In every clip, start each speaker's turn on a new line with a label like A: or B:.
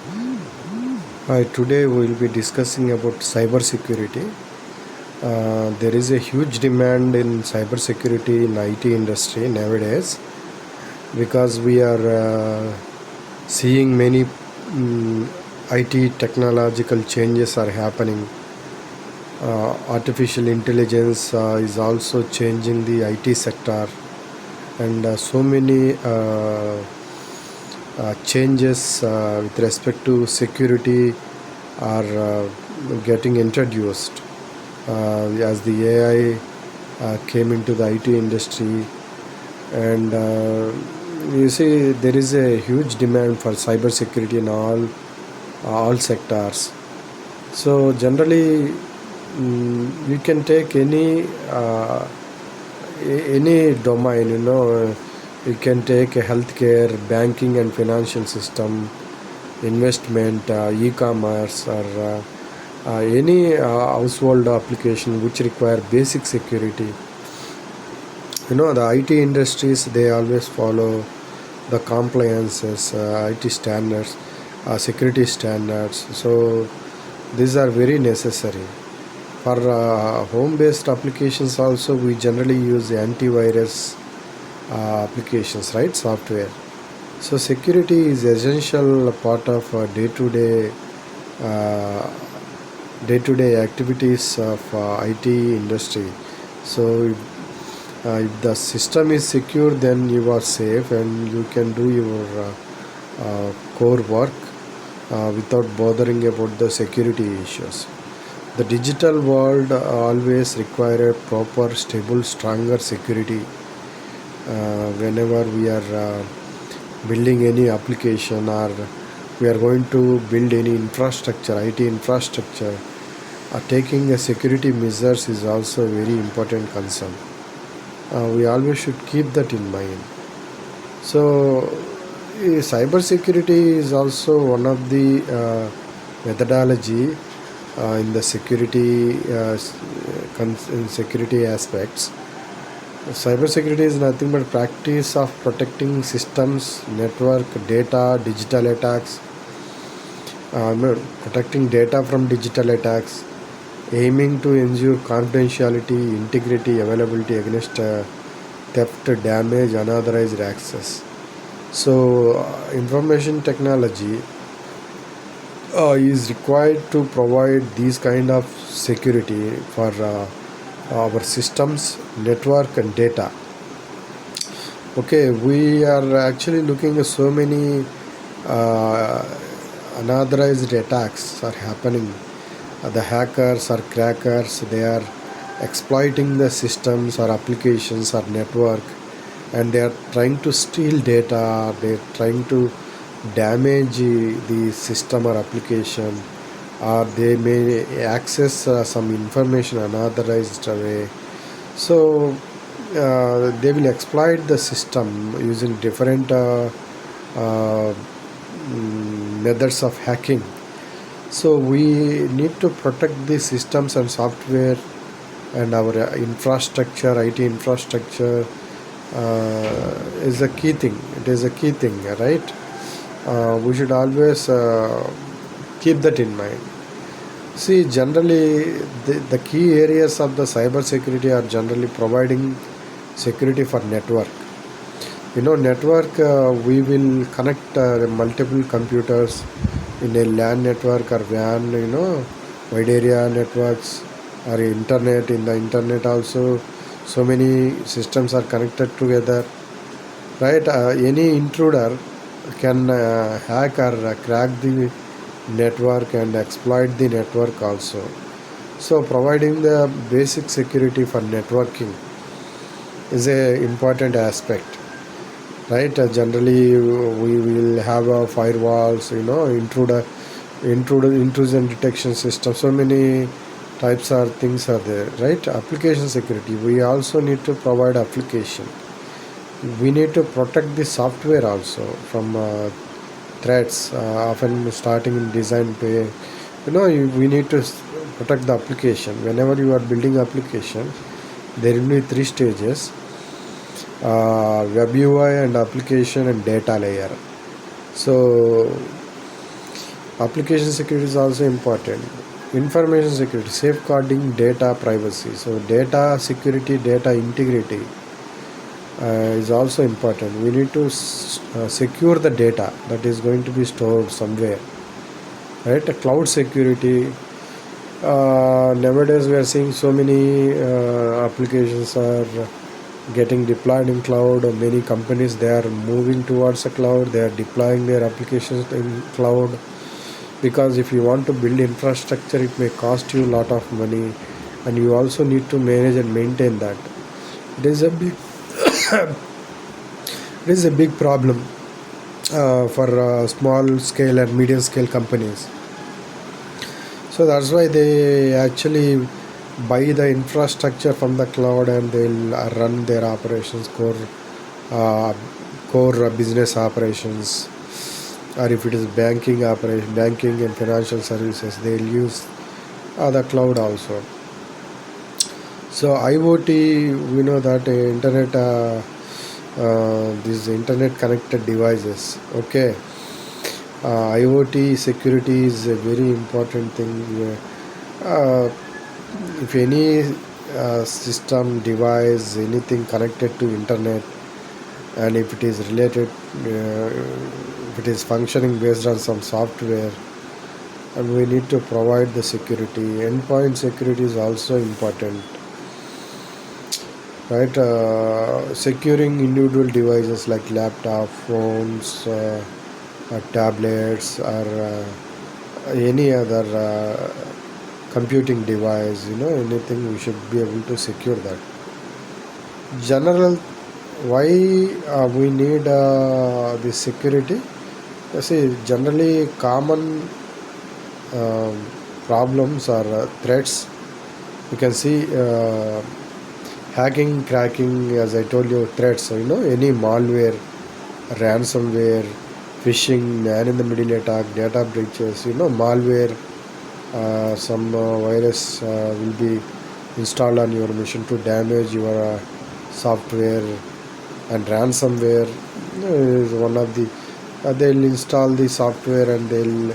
A: Hi, today we will be discussing about cybersecurity. There is a huge demand in cybersecurity in IT industry nowadays because we are seeing many IT technological changes are happening. Artificial intelligence is also changing the IT sector, and so many changes with respect to security are getting introduced as the AI came into the IT industry. And you see, there is a huge demand for cybersecurity in all sectors. So generally, you can take any domain. You can take a healthcare, banking and financial system, investment, e-commerce, or any household application which require basic security. The IT industries, they always follow the compliances, IT standards, security standards. So these are very necessary. For home-based applications also, we generally use antivirus applications, right? Software. So security is essential part of uh, day-to-day activities of IT industry. So if the system is secure, then you are safe and you can do your core work without bothering about the security issues. The digital world always require a proper, stable, stronger security. Whenever we are building any application, or we are going to build any infrastructure, IT infrastructure, taking a security measures is also a very important concern. We always should keep that in mind. So cyber security is also one of the methodology in the security in security aspects. Cybersecurity is nothing but practice of protecting systems, network, data, digital attacks, protecting data from digital attacks, aiming to ensure confidentiality, integrity, availability against theft, damage, unauthorized access. So, information technology is required to provide these kind of security for our systems, network, and data. Okay, we are actually looking at so many uh, unauthorized attacks are happening. The hackers or crackers, they are exploiting the systems or applications or network, and they are trying to steal data. They are trying to damage the system or application, or they may access some information unauthorized way. So they will exploit the system using different methods of hacking. So we need to protect the systems and software and our infrastructure, IT infrastructure is a key thing. It is a key thing, right? We should always keep that in mind. See, generally, the key areas of the cyber security are generally providing security for network. Network, we will connect multiple computers in a LAN network or WAN, wide area networks, or internet. In the internet also, so many systems are connected together, right? Any intruder can hack or crack the network and exploit the network also. So providing the basic security for networking is a important aspect, right? Generally we will have firewalls, intrusion detection system. So many types of things are there, right? Application security, we also need to provide application. We need to protect the software also from threats, often starting in design pay. We need to protect the application. Whenever you are building application, there will be three stages: web UI and application and data layer. So Application security is also important. Information security, safeguarding data privacy. So data security, data integrity is also important. We need to secure the data that is going to be stored somewhere, right? Cloud security. Nowadays we are seeing so many applications are getting deployed in cloud. Many companies, they are moving towards a cloud. They are deploying their applications in cloud, because if you want to build infrastructure, it may cost you a lot of money, and you also need to manage and maintain that. It is a big it is a big problem for small scale and medium scale companies. So that's why they actually buy the infrastructure from the cloud, and they'll run their operations, uh, core business operations, or if it is banking and financial services, they'll use the cloud also. So IoT, we know that internet, these internet connected devices. Okay, IoT security is a very important thing. If any system, device, anything connected to internet, and if it is related, if it is functioning based on some software, and we need to provide the security. Endpoint security is also important, right? Securing individual devices like laptop, phones, tablets, or any other computing device, anything, we should be able to secure that. General, why we need this security? See, generally common problems or threats, you can see hacking, cracking, as I told you, threats. So, any malware, ransomware, phishing, man in the middle attack, data breaches, malware, some virus will be installed on your machine to damage your software. And ransomware is one of the they'll install the software and they'll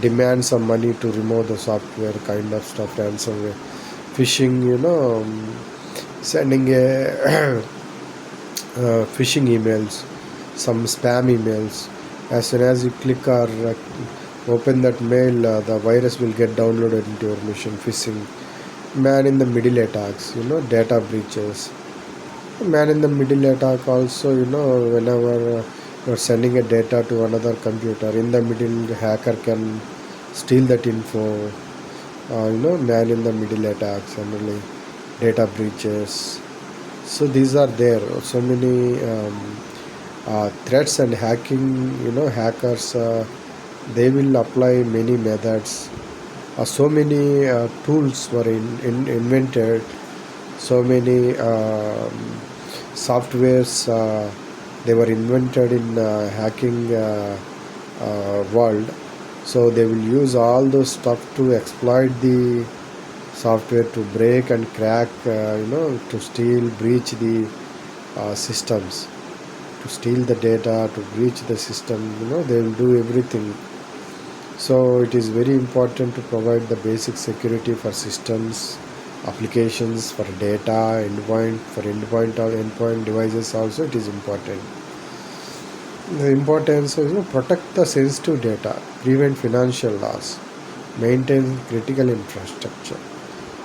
A: demand some money to remove the software, kind of stuff. Ransomware, phishing, sending a phishing emails, some spam emails. As soon as you click or open that mail, the virus will get downloaded into your machine. Phishing, man in the middle attacks, data breaches. Man in the middle attack also, whenever you're sending a data to another computer, in the middle, the hacker can steal that info. Man in the middle attacks, generally data breaches. So these are there. So many threats and hacking. Hackers, they will apply many methods. So many tools were invented. So many softwares, they were invented in hacking world. So they will use all those stuff to exploit the software, to break and crack, to steal, breach the systems, to steal the data, to breach the system. They will do everything. So it is very important to provide the basic security for systems, applications, for data, endpoint or endpoint devices also. It is important. The importance is, protect the sensitive data, prevent financial loss, maintain critical infrastructure.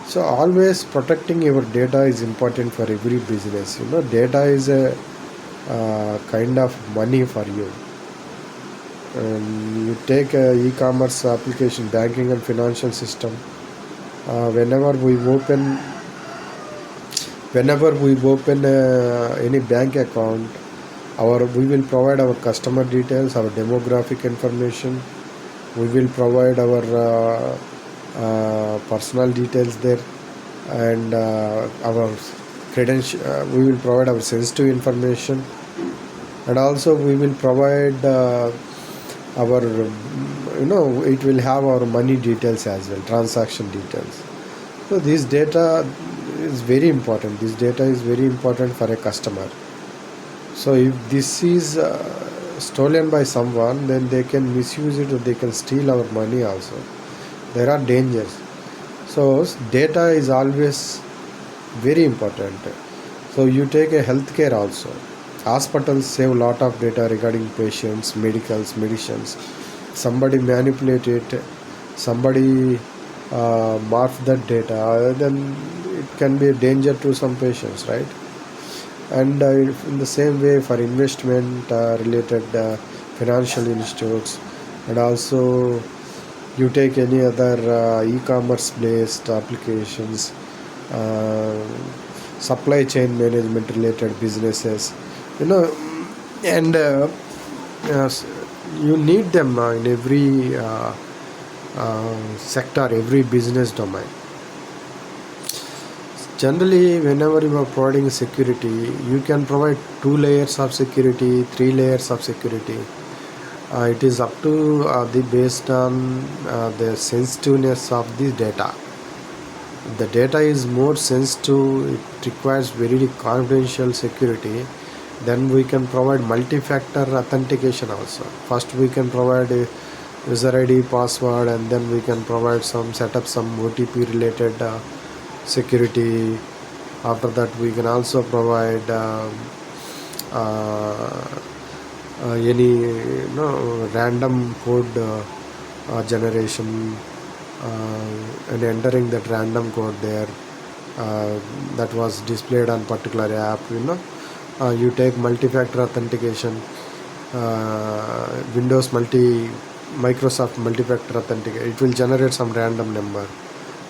A: So always protecting your data is important for every business. Data is a kind of money for you. You take e-commerce application, banking and financial system. Whenever we open any bank account, we will provide our customer details, our demographic information. We will provide our personal details there, and our credential. We will provide our sensitive information, and also we will provide our it will have our money details as well, transaction details. So this data is very important. This data is very important for a customer. So if this is stolen by someone, then they can misuse it or they can steal our money also. There are dangers. So data is always very important. So you take a healthcare also. Hospitals save a lot of data regarding patients, medicals, medicines. Somebody manipulate it, somebody morph that data, then it can be a danger to some patients, right? And in the same way for investment related financial institutes, and also you take any other e-commerce based applications, uh, supply chain management related businesses, you know, and yes, you need them in every sector, every business domain. Generally, whenever you are providing security, you can provide 2 layers of security, 3 layers of security. It is up to the based on the sensitiveness of the data. The data is more sensitive, it requires very confidential security. Then we can provide multi-factor authentication also. First we can provide a user ID, password, and then we can provide set up some OTP related security. After that we can also provide any random code generation, and entering that random code there that was displayed on particular app. You take multi-factor authentication, Microsoft multi-factor authentication. It will generate some random number,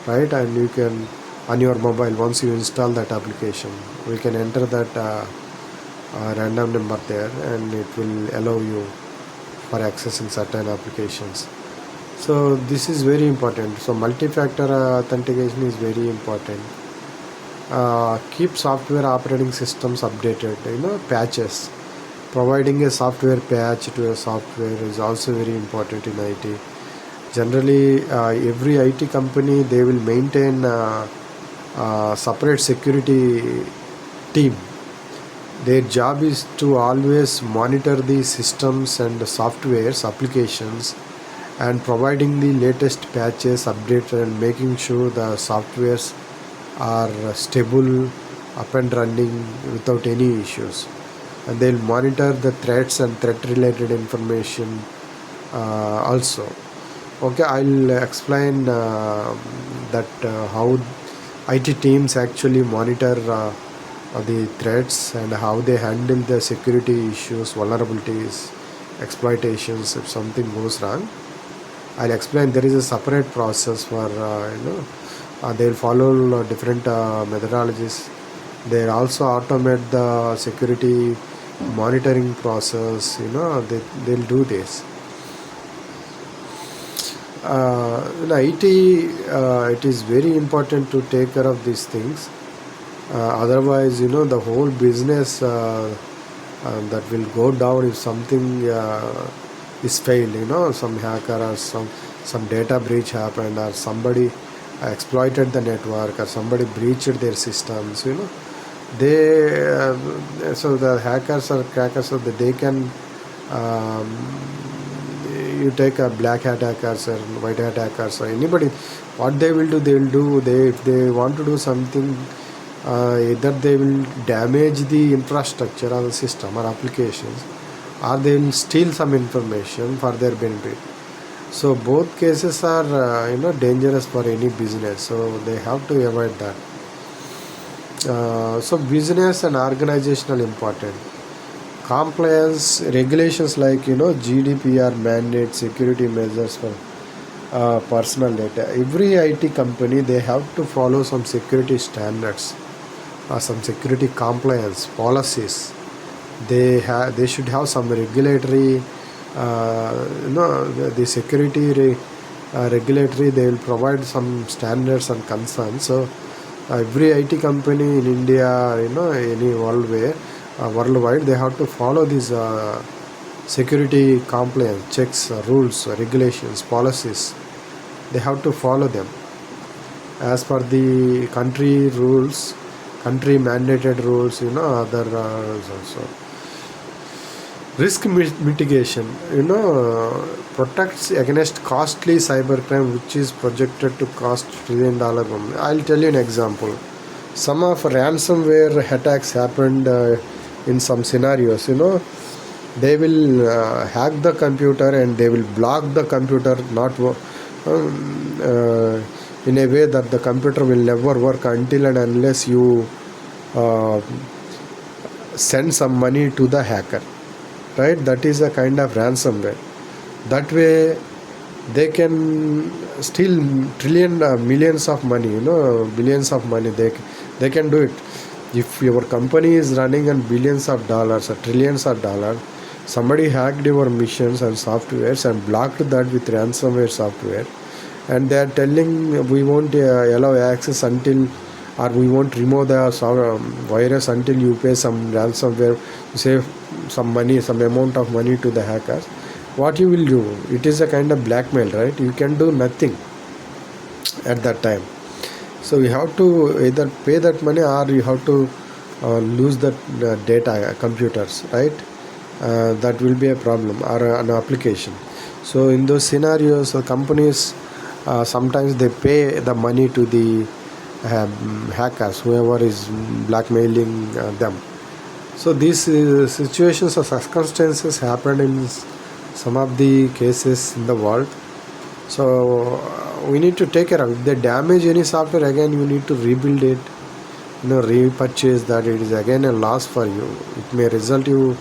A: right? And you can, on your mobile, once you install that application, we can enter that random number there, and it will allow you for accessing certain applications. So this is very important. So multi-factor authentication is very important. Keep software operating systems updated. Patches. Providing a software patch to a software is also very important in IT. Generally, every IT company, they will maintain separate security team. Their job is to always monitor the systems and the softwares, applications, and providing the latest patches, updates, and making sure the softwares are stable, up and running without any issues. And they'll monitor the threats and threat related information also. Okay, I'll explain that how IT teams actually monitor the threats and how they handle the security issues, vulnerabilities, exploitations if something goes wrong. I'll explain. There is a separate process for they'll follow different methodologies. They'll also automate the security monitoring process. They'll do this. In IT, it is very important to take care of these things. Otherwise, the whole business that will go down if something is failed. Some hacker or some data breach happened, or somebody exploited the network, or somebody breached their systems. They so the hackers or crackers, so that they can you take a black hat hackers or white hat hackers or anybody, what they will do, if they want to do something, either they will damage the infrastructure or the system or applications, or they will steal some information for their benefit. So both cases are dangerous for any business, so they have to avoid that. So business and organizational important. Compliance regulations like GDPR mandate security measures for personal data. Every IT company, they have to follow some security standards, some security compliance policies. They should have some regulatory the security regulatory, they will provide some standards and concerns. So every IT company in India, any worldwide, they have to follow these security compliance checks, rules, regulations, policies. They have to follow them as per the country rules, country mandated rules, other rules also. Risk mitigation, protects against costly cybercrime, which is projected to cost $1 trillion. I'll tell you an example. Some of ransomware attacks happened in some scenarios. They will hack the computer and they will block the computer, not in a way that the computer will never work until and unless you uh, send some money to the hacker, right? That is a kind of ransomware. That way they can steal millions of money, billions of money. They can do it. If your company is running on billions of dollars or trillions of dollars, somebody hacked your missions and softwares and blocked that with ransomware software, and they are telling we won't allow access until, or we won't remove the virus until you pay some ransomware, save some money, some amount of money to the hackers. What you will do? It is a kind of blackmail, right? You can do nothing at that time. So you have to either pay that money or you have to lose that data computers, right? That will be a problem or an application. So in those scenarios, companies sometimes they pay the money to the hackers, whoever is blackmailing them. So these situations or circumstances happened in some of the cases in the world. So we need to take care of it. If they damage any software, again you need to rebuild it, repurchase that. It is again a loss for you. It may result you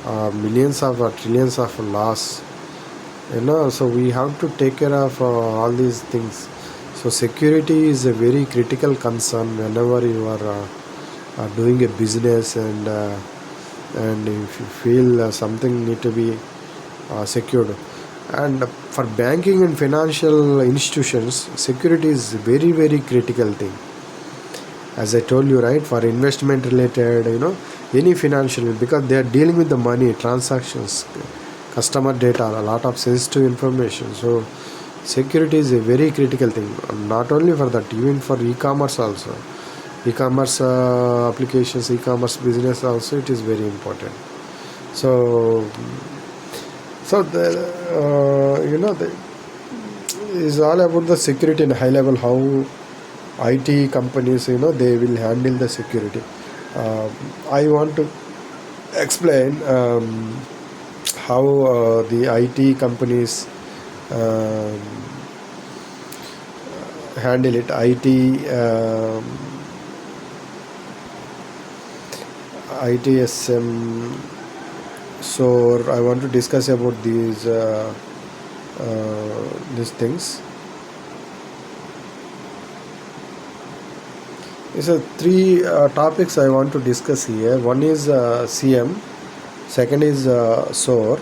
A: millions of or trillions of loss. So we have to take care of all these things. So security is a very critical concern whenever you are doing a business, and if you feel something need to be secured. And for banking and financial institutions, security is very, very critical thing. As I told you, right, for investment related, any financial, because they are dealing with the money, transactions, customer data, a lot of sensitive information. So security is a very critical thing, not only for that, even for e-commerce also. E-commerce applications, e-commerce business also, it is very important. So the is all about the security in high level, how IT companies, they will handle the security. I want to explain how the IT companies handle it. ITSM, SOAR. I want to discuss about these things. So three topics I want to discuss here. One is SIEM, second is SOAR,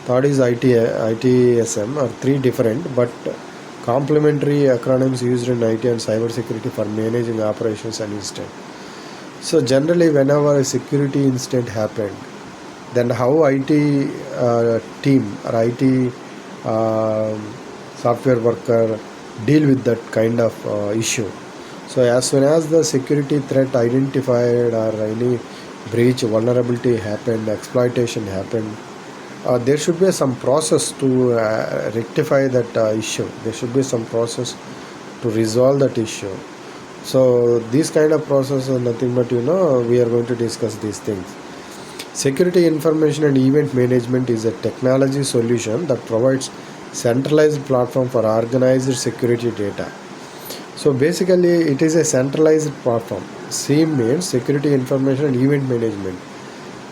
A: third is ITSM. Are three different but complementary acronyms used in IT and cybersecurity for managing operations and incident. So generally, whenever a security incident happened, then how IT team or IT software worker deal with that kind of issue. So as soon as the security threat identified or any breach, vulnerability happened, exploitation happened, there should be some process to rectify that issue. There should be some process to resolve that issue. So this kind of process is nothing but, we are going to discuss these things. Security information and event management is a technology solution that provides centralized platform for organized security data. So basically it is a centralized platform. SIEM means security information and event management.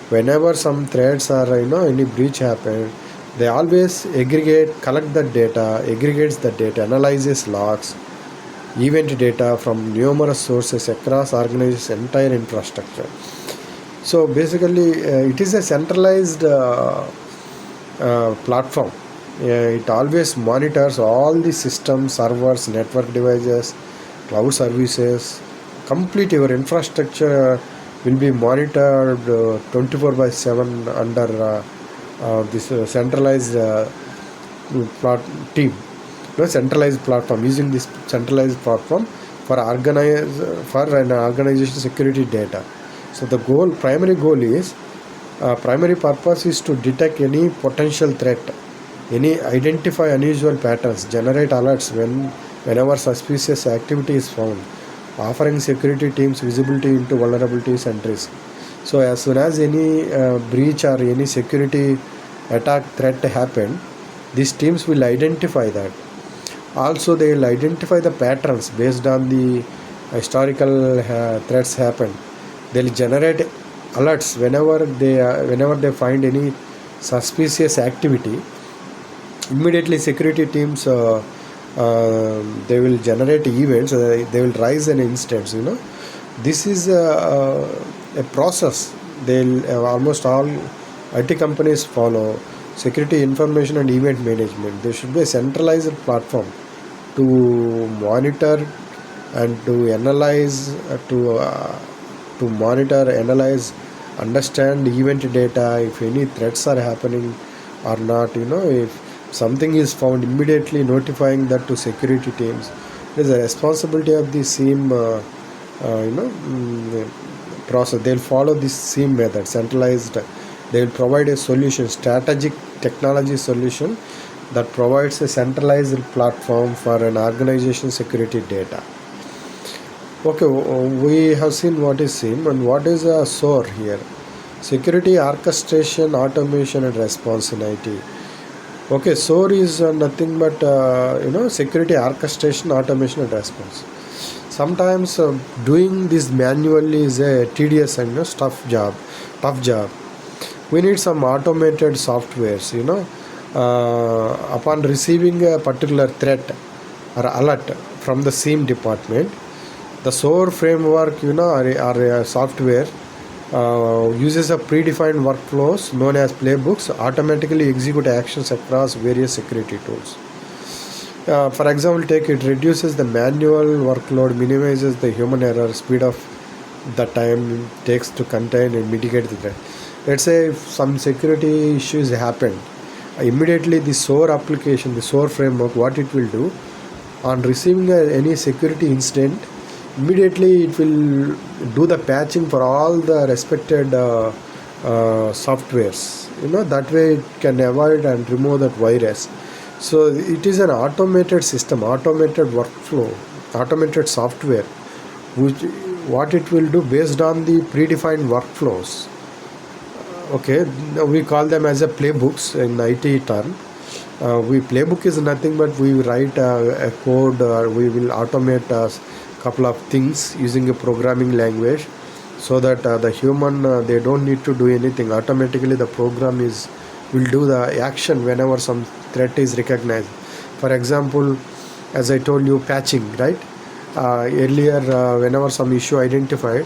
A: Whenever some threats or any breach happen, they always collect the data, aggregates the data, analyzes logs, event data from numerous sources across organization's entire infrastructure. So basically it is a centralized platform. It always monitors all the systems, servers, network devices, cloud services. Complete your infrastructure will be monitored 24/7 under this centralized team. Centralized platform, using this centralized platform for an organization security data. So the primary goal is Primary purpose is to detect any potential threat, any identify unusual patterns, generate alerts whenever suspicious activity is found, offering security teams visibility into vulnerabilities and risk. So as soon as any breach or any security attack threat happen, these teams will identify that. Also, they will identify the patterns based on the historical threats happen. They'll generate alerts whenever they find any suspicious activity. Immediately, security teams they will generate events. They will raise an instance. This is a process. They'll almost all IT companies follow security information and event management. There should be a centralized platform to monitor and to analyze, to monitor, analyze, understand event data, if any threats are happening or not. If something is found, immediately notifying that to security teams. It is a responsibility of the SIEM process. They'll follow this SIEM method, centralized. They will provide a solution, strategic technology solution that provides a centralized platform for an organization security data. Okay, we have seen what is SIEM and what is a SOAR here. Security orchestration, automation and response in IT. Okay, SOAR is nothing but security orchestration, automation and response. Sometimes doing this manually is a tedious and tough job. We need some automated softwares. Upon receiving a particular threat or alert from the SIEM department, the SOAR framework, or software uses a predefined workflows known as playbooks, automatically execute actions across various security tools. For example, it reduces the manual workload, minimizes the human error, speed of the time it takes to contain and mitigate the threat. Let's say if some security issues happen, immediately the SOAR application, the SOAR framework, what it will do, on receiving any security incident, immediately it will do the patching for all the respected softwares. That way it can avoid and remove that virus. So it is an automated system, automated workflow, automated software, which what it will do based on the predefined workflows. Okay, we call them as a playbooks in IT term. Playbook is nothing but we write a code, or we will automate a couple of things using a programming language, so that the human they don't need to do anything. Automatically the program will do the action whenever some threat is recognized. For example, as I told you, patching, right? Earlier, whenever some issue identified,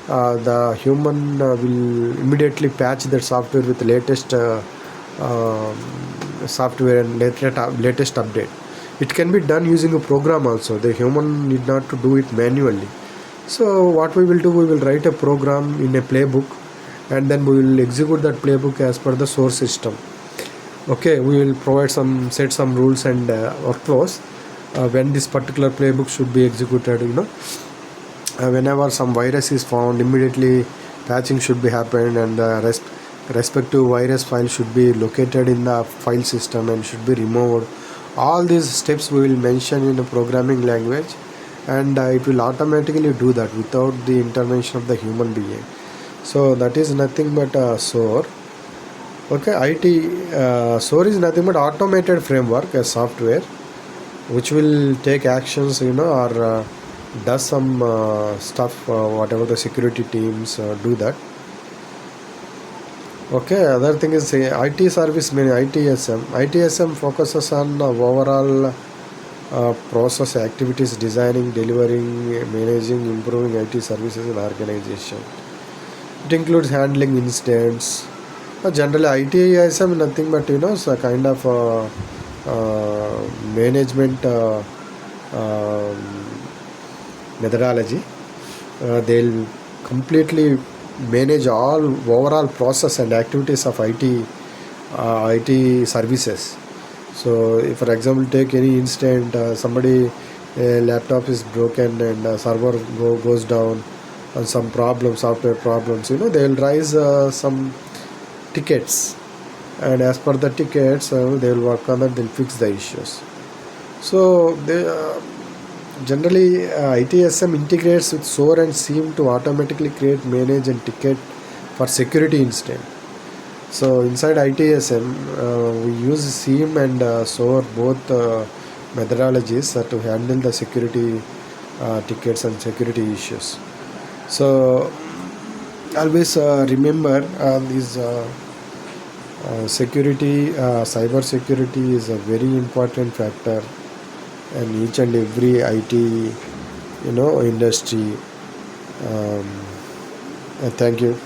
A: the human will immediately patch that software with the latest software and latest update. It can be done using a program also. The human need not to do it manually. So what we will do, we will write a program in a playbook, and then we will execute that playbook as per the source system. Okay, we will set some rules and workflows when this particular playbook should be executed. Whenever some virus is found, immediately patching should be happened, and the respective virus file should be located in the file system and should be removed. All these steps we will mention in a programming language, and it will automatically do that without the intervention of the human being. So that is nothing but SOAR. Okay, SOAR is nothing but automated framework, a software which will take actions, or does some stuff, whatever the security teams do that. Okay, other thing is IT service meaning ITSM. ITSM focuses on overall process activities, designing, delivering, managing, improving IT services in organization. It includes handling incidents. Generally, ITSM is nothing but it's a kind of management methodology. They'll completely manage all overall process and activities of IT services. So if, for example, take any incident, somebody laptop is broken and server goes down, and some problems, software problems, they'll raise some tickets, and as per the tickets, they will work on that, they'll fix the issues. So they generally ITSM integrates with SOAR and SIEM to automatically create, manage, and ticket for security incident. So inside ITSM, we use SIEM and SOAR, both methodologies to handle the security tickets and security issues. So always remember these cyber security is a very important factor in each and every IT industry. Thank you.